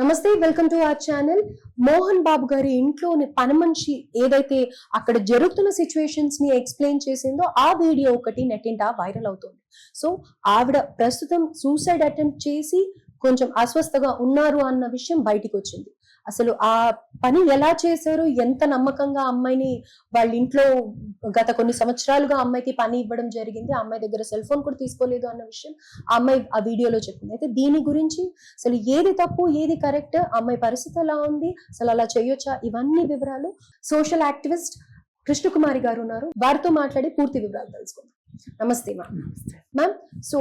నమస్తే, welcome to our channel. Mohan Babu గారి ఇంట్లోని పని మనిషి ఏదైతే అక్కడ జరుగుతున్న సిచ్యువేషన్స్ ని ఎక్స్ప్లెయిన్ చేసిందో ఆ వీడియో ఒకటి నెట్టింట వైరల్ అవుతుంది. సో ఆవిడ ప్రస్తుతం సూసైడ్ అటెంప్ట్ చేసి కొంచెం అస్వస్థగా ఉన్నారు అన్న విషయం బయటికి వచ్చింది. అసలు ఆ పని ఎలా చేశారు, ఎంత నమ్మకంగా అమ్మాయిని వాళ్ళ ఇంట్లో గత కొన్ని సంవత్సరాలుగా అమ్మాయికి పని ఇవ్వడం జరిగింది, ఆ అమ్మాయి దగ్గర సెల్ ఫోన్ కూడా తీసుకోలేదు అన్న విషయం ఆ అమ్మాయి ఆ వీడియోలో చెప్పింది. అయితే దీని గురించి అసలు ఏది తప్పు ఏది కరెక్ట్, అమ్మాయి పరిస్థితి ఎలా ఉంది, అసలు అలా చేయొచ్చా, ఇవన్నీ వివరాలు సోషల్ యాక్టివిస్ట్ కృష్ణకుమారి గారు ఉన్నారు, వారితో మాట్లాడి పూర్తి వివరాలు తెలుసుకుందాం. నమస్తే మ్యామ్. సో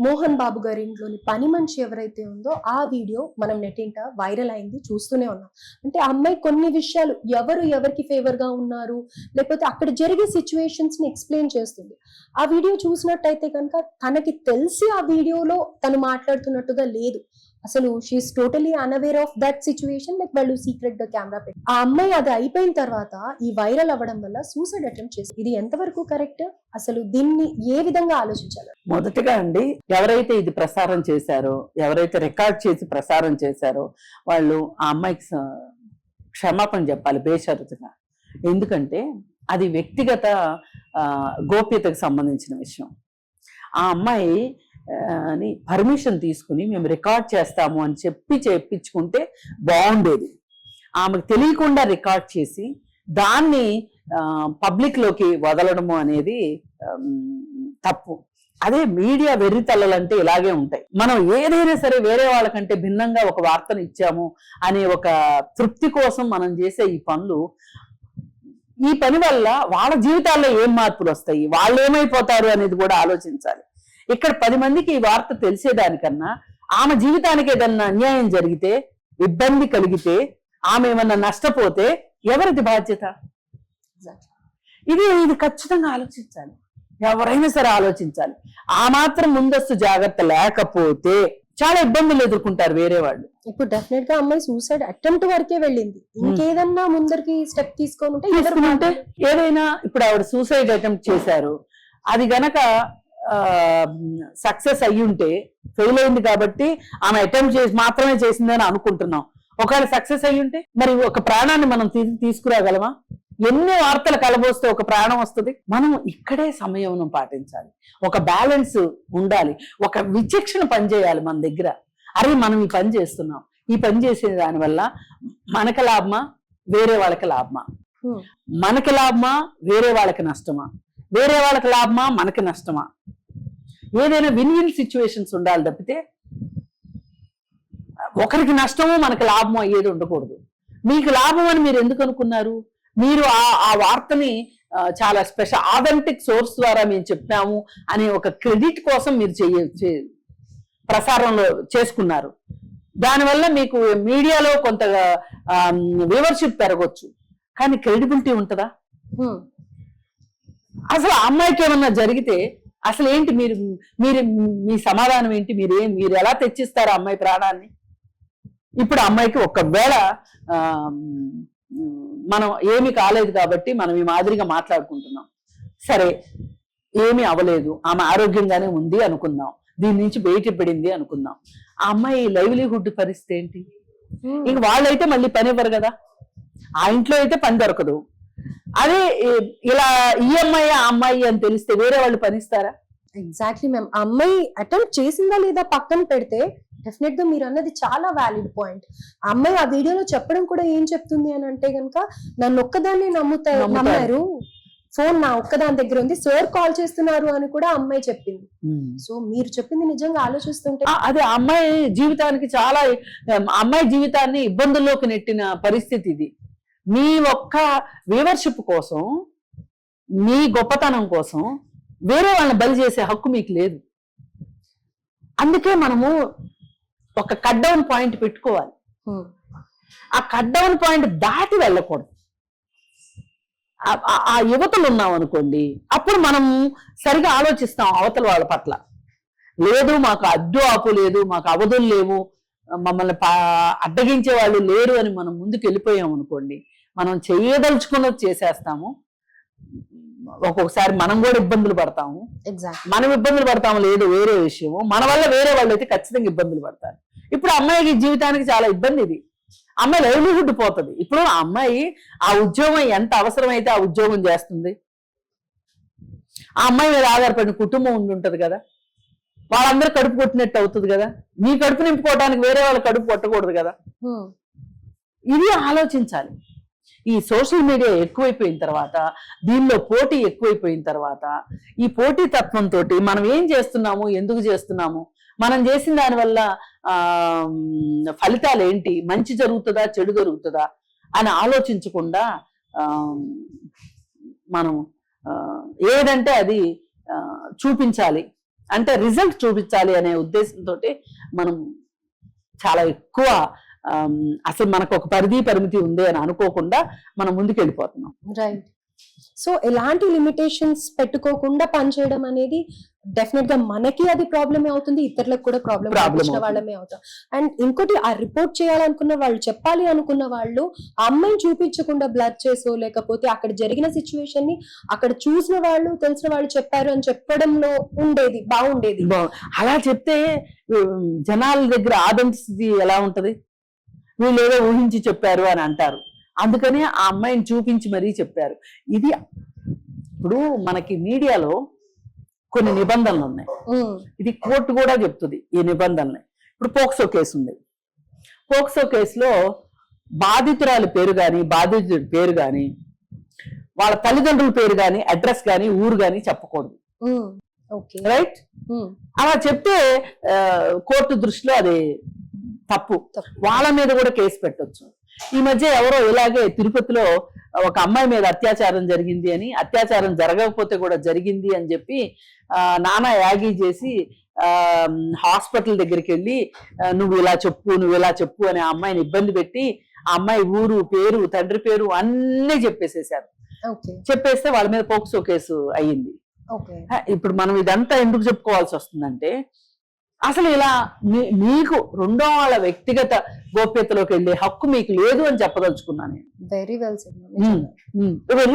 మోహన్ బాబు గారి ఇంట్లోని పని మనిషి ఎవరైతే ఉందో ఆ వీడియో మనం నెట్టింట వైరల్ అయింది, చూస్తూనే ఉన్నాం. అంటే ఆ అమ్మాయి కొన్ని విషయాలు ఎవరికి ఫేవర్ గా ఉన్నారు, లేకపోతే అక్కడ జరిగే సిచ్యువేషన్స్ ని ఎక్స్ప్లెయిన్ చేస్తుంది. ఆ వీడియో చూసినట్టయితే కనుక తనకి తెలిసి ఆ వీడియోలో తను మాట్లాడుతున్నట్టుగా లేదు. అసలు she is totally unaware of that situation. Like వాళ్ళు సీక్రెట్ గా కెమెరా పెట్టి ఆ అమ్మాయి అది అయిపోయిన తర్వాత ఈ వైరల్ అవ్వడం వల్ల సూసైడ్ అటెంప్ట్ చేసి, ఇది ఎంతవరకు కరెక్ట్, అసలు దీన్ని ఏ విధంగా ఆలోచించాలి? మొదటగా అండి, ఎవరైతే ఇది ప్రసారం చేశారో, ఎవరైతే రికార్డ్ చేసి ప్రసారం చేశారో వాళ్ళు ఆ అమ్మాయికి క్షమాపణ చెప్పాలి బేషరతుగా. ఎందుకంటే అది వ్యక్తిగత గోప్యతకు సంబంధించిన విషయం. ఆ అమ్మాయి అని పర్మిషన్ తీసుకుని మేము రికార్డ్ చేస్తాము అని చేయించుకుంటే బాగుండేది. ఆమెకు తెలియకుండా రికార్డ్ చేసి దాన్ని పబ్లిక్ లోకి వదలడము అనేది తప్పు. అదే మీడియా వెర్రితల్లలంటే ఇలాగే ఉంటాయి. మనం ఏదైనా సరే వేరే వాళ్ళకంటే భిన్నంగా ఒక వార్తను ఇచ్చాము అనే ఒక తృప్తి కోసం మనం చేసే ఈ పనులు, ఈ పని వల్ల వాళ్ళ జీవితాల్లో ఏం మార్పులు వస్తాయి, వాళ్ళు ఏమైపోతారు అనేది కూడా ఆలోచించాలి. ఇక్కడ 10 మందికి ఈ వార్త తెలిసేదానికన్నా ఆమె జీవితానికి ఏదన్నా అన్యాయం జరిగితే, ఇబ్బంది కలిగితే, ఆమె ఏమన్నా నష్టపోతే ఎవరిది బాధ్యత? ఇది ఖచ్చితంగా ఆలోచించాలి, ఎవరైనా సరే ఆలోచించాలి. ఆ మాత్రం ముందస్తు జాగ్రత్త లేకపోతే చాలా ఇబ్బందులు ఎదుర్కొంటారు వేరే వాళ్ళు. ఇప్పుడు డెఫినెట్ గా అమ్మాయి సూసైడ్ అటెంప్ట్ వరకే వెళ్ళింది, ఇంకేదన్నా ముందరికి స్టెప్ తీసుకుంటే ఏదైనా. ఇప్పుడు ఆవిడ సూసైడ్ అటెంప్ట్ చేశారు, అది గనక సక్సెస్ అయ్యి ఉంటే, ఫెయిల్ అయింది కాబట్టి ఆమె అటెంప్ట్ చేసి మాత్రమే చేసిందని అనుకుంటున్నాం. ఒకవేళ సక్సెస్ అయ్యి ఉంటే మరి ఒక ప్రాణాన్ని మనం తీసుకురాగలమా? ఎన్ని వార్తలు కలబోస్తే ఒక ప్రాణం వస్తుంది? మనం ఇక్కడే సమయం పాటించాలి, ఒక బ్యాలెన్స్ ఉండాలి, ఒక విచక్షణ పనిచేయాలి మన దగ్గర. అరే మనం ఈ పని చేస్తున్నాం, ఈ పని చేసే దానివల్ల మనకి లాభమా, వేరే వాళ్ళకి లాభమా? మనకి లాభమా, వేరే వాళ్ళకి నష్టమా? వేరే వాళ్ళకి లాభమా, మనకి నష్టమా? ఏదైనా విన్ విన్ సిచ్యువేషన్స్ ఉండాలి తప్పితే ఒకరికి నష్టమో మనకి లాభమో అయ్యేది ఉండకూడదు. మీకు లాభం అని మీరు ఎందుకు అనుకున్నారు? మీరు ఆ వార్తని చాలా స్పెషల్ ఆథెంటిక్ సోర్స్ ద్వారా మేము చెప్పాము అనే ఒక క్రెడిట్ కోసం మీరు ప్రసారంలో చేసుకున్నారు. దానివల్ల మీకు మీడియాలో కొంత వ్యూవర్షిప్ పెరగొచ్చు, కానీ క్రెడిబిలిటీ ఉంటుందా? అసలు ఆ అమ్మాయికి ఏమన్నా జరిగితే అసలు ఏంటి మీరు మీ సమాధానం ఏంటి? మీరు ఎలా తెచ్చిస్తారు ఆ అమ్మాయి ప్రాణాన్ని? ఇప్పుడు అమ్మాయికి ఒకవేళ మనం ఏమి కాలేదు కాబట్టి మనం ఈ మాదిరిగా మాట్లాడుకుంటున్నాం, సరే ఏమీ అవ్వలేదు, ఆమె ఆరోగ్యంగానే ఉంది అనుకుందాం, దీని నుంచి బయటపడింది అనుకుందాం. ఆ అమ్మాయి లైవ్లీహుడ్ పరిస్థితి ఏంటి? ఇంక వాళ్ళైతే మళ్ళీ పని ఇవ్వరు కదా, ఆ ఇంట్లో అయితే పని దొరకదు. అదే ఇలా ఈ అమ్మాయి ఆ అమ్మాయి అని తెలిస్తే వేరే వాళ్ళు పనిస్తారా? Exactly ma'am. ఆ అమ్మాయి అటెంప్ట్ చేసిందా లేదా పక్కన పెడితే, డెఫినెట్ గా మీరు అన్నది చాలా వ్యాలిడ్ పాయింట్. ఆ అమ్మాయి ఆ వీడియోలో చెప్పడం కూడా ఏం చెప్తుంది అని అంటే గనక, నన్ను ఒక్కదాన్ని నమ్మారు, ఫోన్ నా ఒక్కదాని దగ్గర ఉంది, సార్ కాల్ చేస్తున్నారు అని కూడా అమ్మాయి చెప్పింది. సో మీరు చెప్పింది నిజంగా ఆలోచిస్తుంటే అదే అమ్మాయి జీవితానికి చాలా, అమ్మాయి జీవితాన్ని ఇబ్బందుల్లోకి నెట్టిన పరిస్థితి ఇది. మీ ఒక్క వ్యూవర్షిప్ కోసం, మీ గొప్పతనం కోసం వేరే వాళ్ళని బలి చేసే హక్కు మీకు లేదు. అందుకే మనము ఒక కట్ డౌన్ పాయింట్ పెట్టుకోవాలి. ఆ కట్ డౌన్ పాయింట్ దాటి వెళ్ళకూడదు. ఆ యువతలు ఉన్నాం అనుకోండి, అప్పుడు మనం సరిగా ఆలోచిస్తాం అవతల వాళ్ళ పట్ల. లేదు మాకు అడ్డు ఆపు లేదు, మాకు అవధులు లేవు, మమ్మల్ని అడ్డగించే వాళ్ళు లేరు అని మనం ముందుకు వెళ్ళిపోయాం అనుకోండి, మనం చేయదలుచుకున్నది చేసేస్తాము. ఒక్కొక్కసారి మనం కూడా ఇబ్బందులు పడతాము. ఎగ్జాక్ట్. మనం ఇబ్బందులు పడతాము లేదు వేరే విషయము, మన వల్ల వేరే వాళ్ళు అయితే ఖచ్చితంగా ఇబ్బందులు పడతారు. ఇప్పుడు అమ్మాయికి జీవితానికి చాలా ఇబ్బంది ఇది. అమ్మాయి లైవ్లీహుడ్ పోతుంది. ఇప్పుడు ఆ అమ్మాయి ఆ ఉద్యోగం ఎంత అవసరమైతే ఆ ఉద్యోగం చేస్తుంది. ఆ అమ్మాయి మీద ఆధారపడిన కుటుంబం ఉండుంటది కదా, వాళ్ళందరూ కడుపు కొట్టినట్టు అవుతుంది కదా. నీ కడుపు నింపుకోవడానికి వేరే వాళ్ళ కడుపు కొట్టకూడదు కదా. ఇది ఆలోచించాలి. ఈ సోషల్ మీడియా ఎక్కువైపోయిన తర్వాత, దీనిలో పోటీ ఎక్కువైపోయిన తర్వాత, ఈ పోటీ తత్వంతో మనం ఏం చేస్తున్నాము, ఎందుకు చేస్తున్నాము, మనం చేసిన దానివల్ల ఫలితాలు ఏంటి, మంచి జరుగుతుందా చెడు జరుగుతుందా అని ఆలోచించకుండా మనం ఏదంటే అది చూపించాలి, అంటే రిజల్ట్ చూపించాలి అనే ఉద్దేశంతో మనం చాలా ఎక్కువ అసలు మనకు ఒక పరిమితి ఉంది అని అనుకోకుండా మనం ముందుకు వెళ్ళిపోతున్నాం. రైట్. సో ఎలాంటి లిమిటేషన్స్ పెట్టుకోకుండా పనిచేయడం అనేది డెఫినెట్ గా మనకి అది ప్రాబ్లమే అవుతుంది, ఇతరులకు కూడా ప్రాబ్లం వాళ్ళమే అవుతాం. అండ్ ఇంకోటి, ఆ రిపోర్ట్ చేయాలనుకున్న వాళ్ళు, చెప్పాలి అనుకున్న వాళ్ళు ఆ అమ్మాయిని చూపించకుండా బ్లర్ చేసో, లేకపోతే అక్కడ జరిగిన సిచ్యువేషన్ ని అక్కడ చూసిన వాళ్ళు తెలిసిన వాళ్ళు చెప్పారు అని చెప్పడంలో బాగుండేది. అలా చెప్తే జనాల దగ్గర ఆదర్శిది ఎలా ఉంటది, వీళ్ళు ఏదో ఊహించి చెప్పారు అని అంటారు. అందుకని ఆ అమ్మాయిని చూపించి మరీ చెప్పారు. ఇది ఇప్పుడు మనకి మీడియాలో కొన్ని నిబంధనలు ఉన్నాయి. ఇది కోర్టు కూడా చెప్తుంది ఈ నిబంధనలు. ఇప్పుడు పోక్సో కేసు ఉంది. పోక్సో కేసులో బాధితురాలి పేరు కానీ, బాధితుడి పేరు కానీ, వాళ్ళ తల్లిదండ్రుల పేరు కానీ, అడ్రస్ కానీ, ఊరు కానీ చెప్పకూడదు. రైట్. అలా చెప్తే కోర్టు దృష్టిలో అది తప్పు, వాళ్ళ మీద కూడా కేసు పెట్టొచ్చు. ఈ మధ్య ఎవరో ఇలాగే తిరుపతిలో ఒక అమ్మాయి మీద అత్యాచారం జరిగింది అని, అత్యాచారం జరగకపోతే కూడా జరిగింది అని చెప్పి నానా యాగి చేసి హాస్పిటల్ దగ్గరికి వెళ్ళి నువ్వు ఇలా చెప్పు అని ఆ అమ్మాయిని ఇబ్బంది పెట్టి, ఆ అమ్మాయి ఊరు పేరు తండ్రి పేరు అన్నీ చెప్పేసేసారు. చెప్పేస్తే వాళ్ళ మీద పోక్సో కేసు అయ్యింది. ఇప్పుడు మనం ఇదంతా ఎందుకు చెప్పుకోవాల్సి వస్తుందంటే, అసలు ఇలా మీకు రెండో వాళ్ళ వ్యక్తిగత గోప్యతలోకి వెళ్ళే హక్కు మీకు లేదు అని చెప్పదలుచుకున్నాను నేను. Very well said.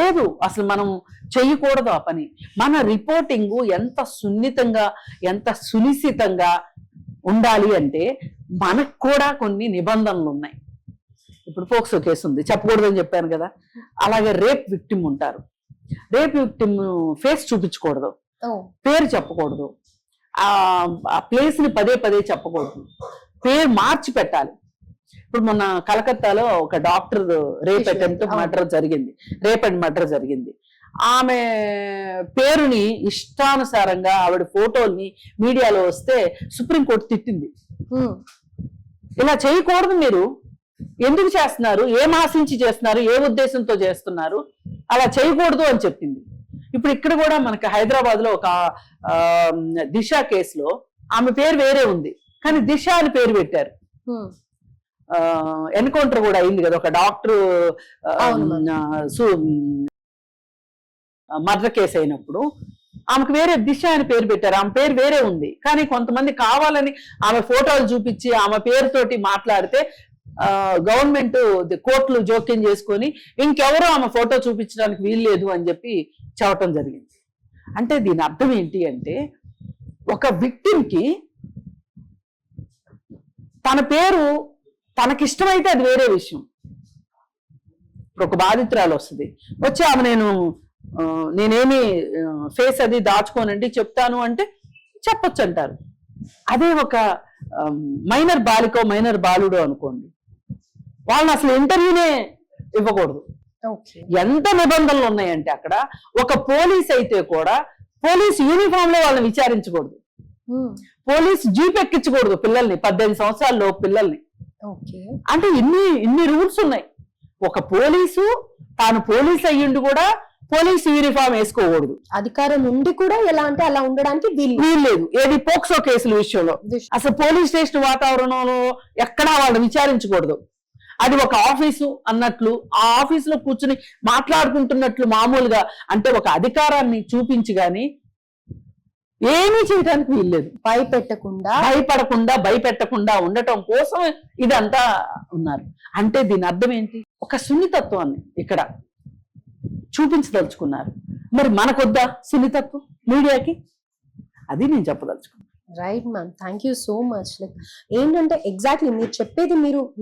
లేదు, అసలు మనం చెయ్యకూడదు ఆ పని. మన రిపోర్టింగ్ ఎంత సున్నితంగా, ఎంత సునిశ్చితంగా ఉండాలి అంటే మనకు కూడా కొన్ని నిబంధనలు ఉన్నాయి. ఇప్పుడు పోక్సో కేసు ఉంది, చెప్పకూడదని చెప్పాను కదా. అలాగే రేప్ విక్టిమ్ ఉంటారు. రేప్ విక్టిమ్ ఫేస్ చూపించకూడదు, పేరు చెప్పకూడదు, ఆ ప్లేస్ ని పదే చెప్పకూడదు, పేరు మార్చి పెట్టాలి. ఇప్పుడు మొన్న కలకత్తాలో ఒక డాక్టర్ రేప్ అండ్ మర్డర్ జరిగింది. ఆమె పేరుని ఇష్టానుసారంగా ఆవిడ ఫోటోల్ని మీడియాలో వస్తే సుప్రీంకోర్టు తిట్టింది. ఇలా చేయకూడదు, మీరు ఎందుకు చేస్తున్నారు, ఏం ఆశించి చేస్తున్నారు, ఏ ఉద్దేశంతో చేస్తున్నారు, అలా చేయకూడదు అని చెప్పింది. ఇప్పుడు ఇక్కడ కూడా మనకి హైదరాబాద్ లో ఒక దిశ కేసులో ఆమె పేరు వేరే ఉంది, కానీ దిశ అని పేరు పెట్టారు. ఎన్కౌంటర్ కూడా అయింది కదా, ఒక డాక్టర్ మర్డర్ కేసు అయినప్పుడు ఆమెకు వేరే దిశ అని పేరు పెట్టారు. ఆమె పేరు వేరే ఉంది, కానీ కొంతమంది కావాలని ఆమె ఫోటోలు చూపించి ఆమె పేరుతోటి మాట్లాడితే గవర్నమెంట్ కోర్టులు జోక్యం చేసుకొని ఇంకెవరో ఆమె ఫోటో చూపించడానికి వీల్లేదు అని చెప్పి చెప్పటం జరిగింది. అంటే దీని అర్థం ఏంటి అంటే, ఒక విక్టిమ్కి తన పేరు తనకిష్టమైతే అది వేరే విషయం. ఇప్పుడు ఒక బాధితురాలు వస్తుంది, వచ్చి ఆమె నేనేమి ఫేస్ అది దాచుకోనండి చెప్తాను అంటే చెప్పొచ్చు అంటారు. అదే ఒక మైనర్ బాలికో మైనర్ బాలుడో అనుకోండి, వాళ్ళని అసలు ఇంటర్వ్యూనే ఇవ్వకూడదు. ఎంత నిబంధనలు ఉన్నాయంటే అక్కడ ఒక పోలీస్ అయితే కూడా పోలీస్ యూనిఫామ్ లో వాళ్ళని విచారించకూడదు, పోలీస్ జీప్ ఎక్కించకూడదు పిల్లల్ని, 18 సంవత్సరాల పిల్లల్ని. అంటే ఇన్ని రూల్స్ ఉన్నాయి. ఒక పోలీసు తాను పోలీస్ అయ్యిండు కూడా పోలీసు యూనిఫామ్ వేసుకోకూడదు. అధికారం ఉండి కూడా ఎలా అంటే అలా ఉండడానికి వీల్లేదు. ఏది పోక్సో కేసుల విషయంలో అసలు పోలీస్ స్టేషన్ వాతావరణంలో ఎక్కడా వాళ్ళని విచారించకూడదు. అది ఒక ఆఫీసు అన్నట్లు, ఆ ఆఫీసులో కూర్చుని మాట్లాడుకుంటున్నట్లు మామూలుగా, అంటే ఒక అధికారాన్ని చూపించి గాని ఏమీ చేయడానికి వీల్లేదు. భయపెట్టకుండా ఉండటం కోసం ఇదంతా ఉన్నారు. అంటే దీని అర్థం ఏంటి, ఒక సున్నితత్వాన్ని ఇక్కడ చూపించదలుచుకున్నారు. మరి మనకొద్దా సున్నితత్వం మీడియాకి? అది నేను చెప్పదలుచుకున్నాను. Right ma'am, thank you so much. Like ఏంటంటే ఎగ్జాక్ట్లీ మీరు చెప్పేది,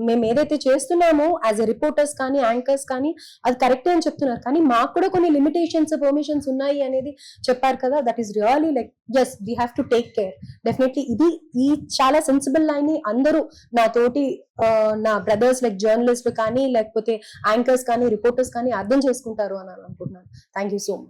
మేము ఏదైతే చేస్తున్నామో యాజ్ ఎ రిపోర్టర్స్ కానీ యాంకర్స్ కానీ అది కరెక్టే అని చెప్తున్నారు, కానీ మాకు కూడా కొన్ని లిమిటేషన్స్ పర్మిషన్స్ ఉన్నాయి అనేది చెప్పారు కదా. That is really like yes, we have to take care. Definitely ఈ చాలా సెన్సిబుల్ లైన్ ని అందరూ నా తోటి నా బ్రదర్స్ లైక్ జర్నలిస్టులు కానీ లేకపోతే యాంకర్స్ కానీ రిపోర్టర్స్ కానీ అర్థం చేసుకుంటారు అని అనుకుంటున్నాను. Thank you so much.